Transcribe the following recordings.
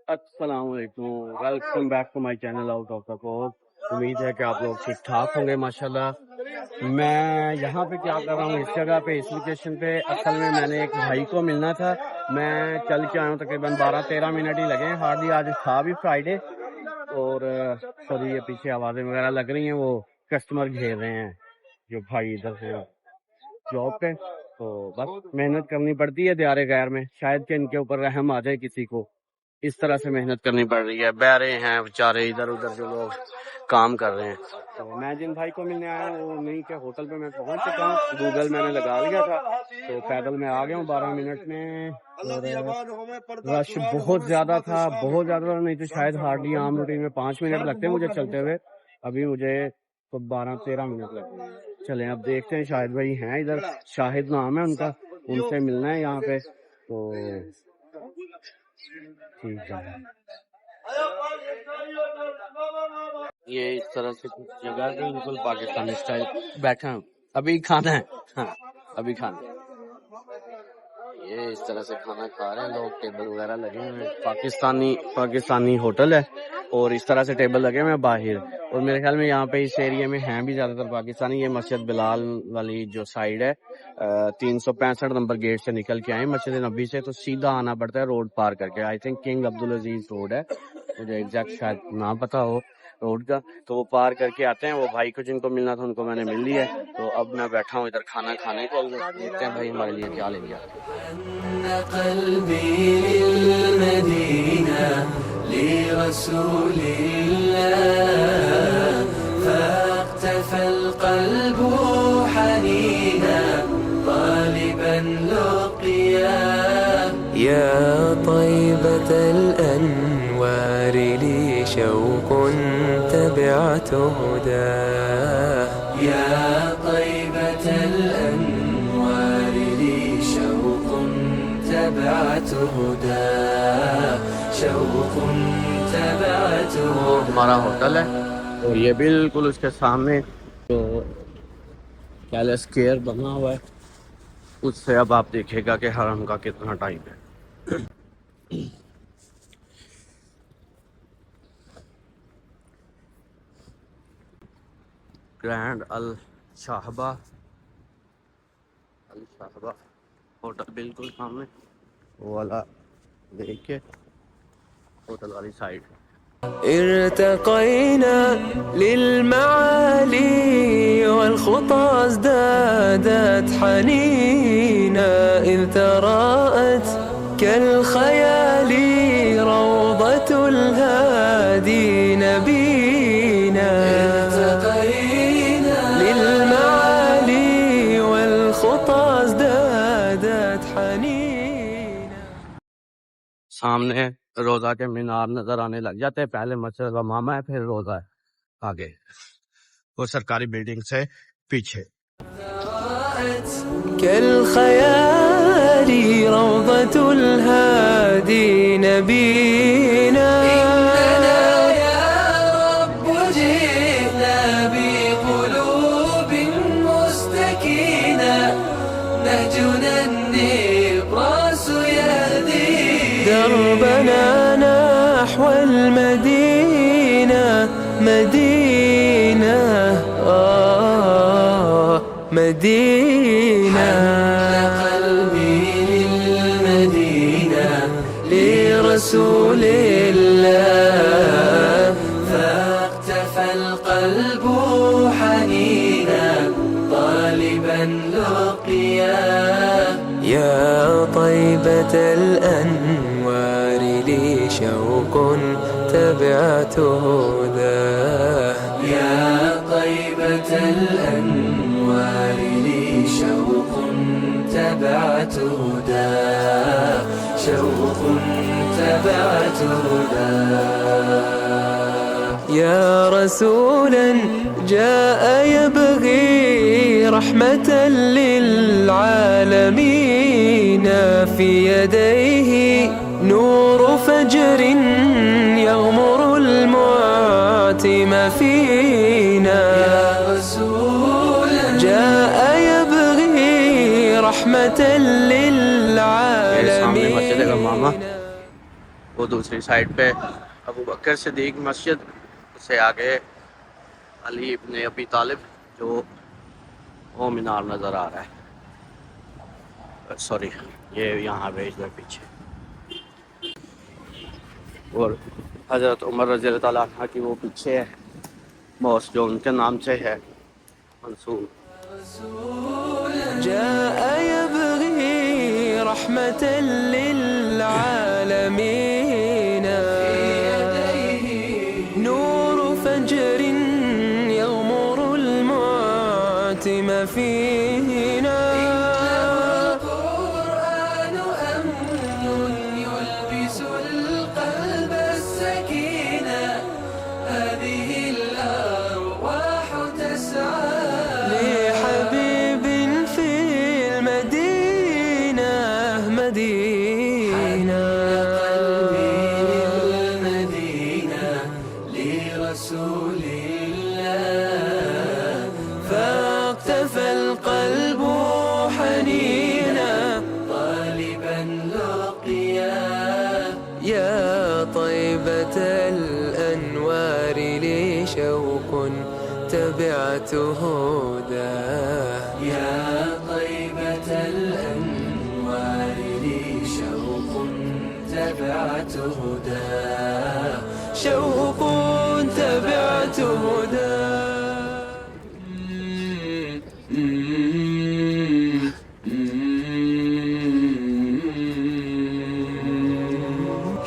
अस्सलाम वालेकुम, welcome back to my channel out of the coast. उम्मीद है कि आप लोग ठीक ठाक होंगे माशाल्लाह। मैं यहाँ पे क्या कर रहा हूँ, इस जगह पे, इस लोकेशन पे असल में मैंने एक भाई को मिलना था। मैं चल के आया हूँ, तकरीबन 12-13 मिनट ही लगे हैं हार्डली। आज था भी फ्राइडे और सॉरी ये पीछे आवाज़ें वगैरह लग रही हैं, वो कस्टमर घेर रहे हैं जो भाई इधर से जॉब पे। तो बस मेहनत करनी पड़ती है दियारे गैर में, शायद कि इनके ऊपर रहम आ जाए किसी को। इस तरह से मेहनत करनी पड़ रही है। बहरे हैं बेचारे इधर उधर जो लोग काम कर रहे हैं। तो मैं जिन भाई को मिलने आया हूँ वो नहीं के होटल पे मैं पहुंच चुका हूँ। गूगल मैंने लगा लिया था तो पैदल में आ गया हूँ 12 मिनट में। और रश बहुत ज्यादा था, बहुत ज्यादा। नहीं तो शायद हार्डली आम रूटीन में 5 मिनट लगते हैं मुझे चलते हुए, अभी मुझे तो 12-13 मिनट लगते हैं। चलें अब देखते हैं, शाहिद भाई हैं इधर, शाहिद नाम है उनका, उनसे मिलना है यहाँ पे। तो ठीक है, ये इस तरह से कुछ जगह पे बिल्कुल पाकिस्तानी स्टाइल बैठा हूँ। अभी खाना है, हाँ अभी खाना है। ये इस तरह से खाना खा रहे हैं लोग, टेबल वगैरह लगे हुए हैं। पाकिस्तानी होटल है और इस तरह से टेबल लगे हुए हैं बाहर। और मेरे ख्याल में यहाँ पे इस एरिया में हैं भी ज्यादातर पाकिस्तानी। ये मस्जिद बिलाल वाली जो साइड है, 365 नंबर गेट से निकल के आए मस्जिद नबी से, तो सीधा आना पड़ता है रोड पार करके। आई थिंक किंग अब्दुल अजीज रोड है, मुझे एग्जैक्ट शायद ना पता हो रोड का। तो वो पार करके आते हैं। वो भाई को जिनको मिलना था उनको मैंने मिल लिया है। तो अब मैं बैठा हूँ इधर खाना खाने को। देखते हैं भाई हमारे लिए क्या ले लिया। يا طيبة الأنوار لي شوق تبعت هداه يا طيبة الأنوار لي شوق تبعت هداه شوق تبعت वो हमारा होटल है और ये बिल्कुल उसके सामने जो पैलेस केयर बना हुआ है उससे अब आप देखिएगा कि हरम का कितना टाइम है। ग्रैंड अल शाहबा होटल बिल्कुल सामने, वो वाला देख के होटल वाली साइड। ارتقينا للمعالي والخطى ازدادت حنينا إذ تراءت كالخيال روضة الهادي نبينا ارتقينا للمعالي والخطى ازدادت حنينا। सामने रोजा के मीनार नजर आने लग जाते हैं। पहले मस्जिद मामा है, फिर रोजा है आगे, वो सरकारी बिल्डिंग से पीछे। كالخيال روضة الهادي نبينا إننا يا رب جئنا بقلوب مستكينة نهجنا النبراس يهدي دربنا نحو المدينة مدينة مدينة قلبي للمدينة لرسول الله فاقتفى القلب حنينا طالبا لقياه يا طيبة الأنوار لي شوق تبعت هداه يا طيبة الأنوار لي شوق تبعت هداه شوق تبعت هداه يا رسولا جاء يبغي رحمة للعالمين في يديه نور فجر يغمر المعتم فينا يا رسول جاء يبغي رحمة للعالمين मेरा मामा, वो दूसरी साइड पे अबू बकर सिद्दीक मस्जिद, उससे आगे अली इब्न अबी तालिब जो वो मीनार नज़र आ रहा है, सॉरी ये यहाँ पे इधर पीछे, और हज़रत उमर रज़ी अल्लाह तआला अन्हु की वो पीछे है बॉस जो उनके नाम से है मंसूर। جاء يبغي رحمة للعالمين نور فجر يغمر المعتم فينا القرآن أمن يلبس القلب السكينة هذه الأرواح تسعى لحبيب في المدينة مدينة قلبي للمدينة لرسول الله فاقتفى القلب حنينا طالبا لقياه يا طيبة الأنوار لي شوق تبعت هداه يا طيبة الأنوار لي شوق تبعت هداه شوق تبعت هداه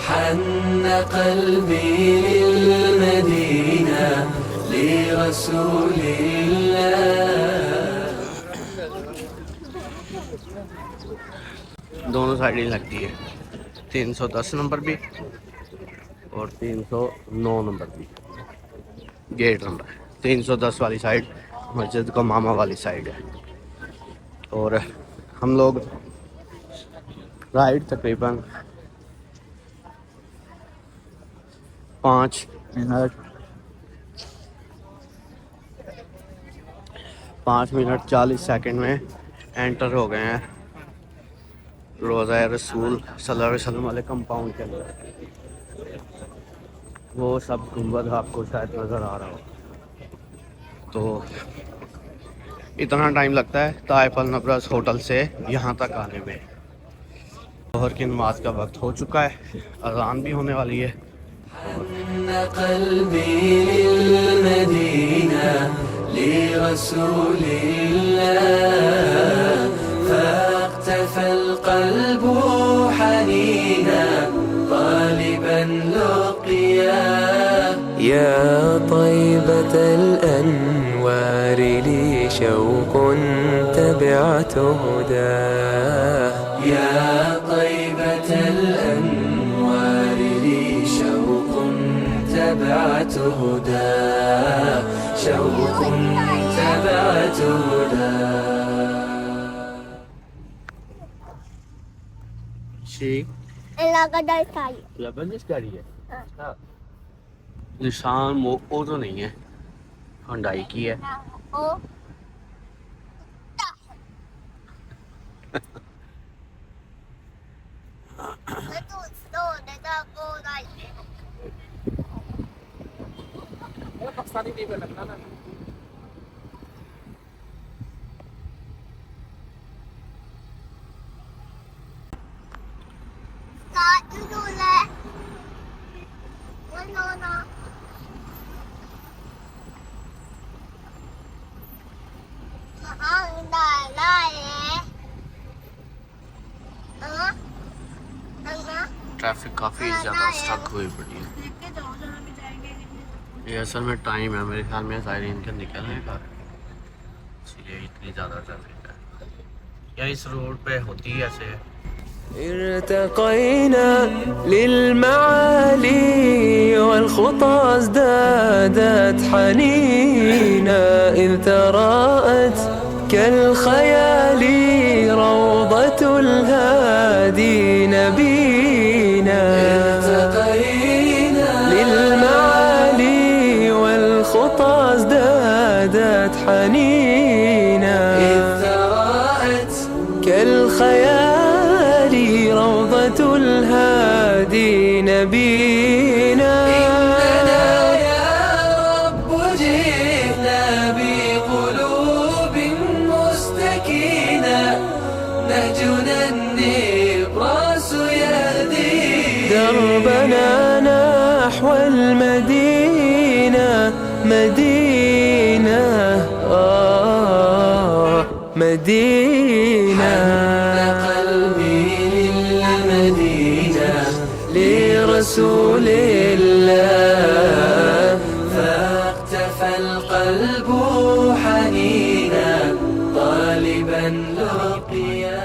حن قلبي للمدينة لرسول الله दोनों साइड ही लगती है, 310 नंबर भी और 309 नंबर भी गेट नंबर। 310 वाली साइड मस्जिद का मामा वाली साइड है, और हम लोग राइड तकरीबन 5 मिनट 40 सेकंड में एंटर हो गए हैं रोज़ा रसूल सल्लल्लाहु अलैहि वसल्लम वाले कंपाउंड के अंदर। वो सब गुंबद आपको शायद नज़र आ रहा हो। तो इतना टाइम लगता है ताइफ अल नबरस होटल से यहाँ तक आने में। जोहर की नमाज का वक्त हो चुका है, अज़ान भी होने वाली है। قلبي للمدينة لرسول الله فاقتفى القلب حنينا طالبا لقياه يا طيبة الأنوار لي شوق تبعت هداه يا طيبة الأنوار لي شوق تبعت هداه شوق تبعت هداه गाड़ी है निशान वो तो नहीं है, हुंडई की है। ट्रैफिक काफ़ी ज़्यादा स्टक हुई पड़ी है। ये असल में टाइम है मेरे ख्याल में ज़ायरीन के निकलने का, इसलिए इतनी ज़्यादा ट्रैफिक है। या इस रोड पे होती है ऐसे। ارتقينا للمعالي والخطى ازدادت حنينا إذ تراءت كالخيال روضة الهادي نبينا ارتقينا للمعالي والخطى ازدادت حنينا إذ تراءت كالخيال روضة مدينة. قلبي للمدينة لرسول الله، فاقتفى القلب حنينا طالبا لقيا.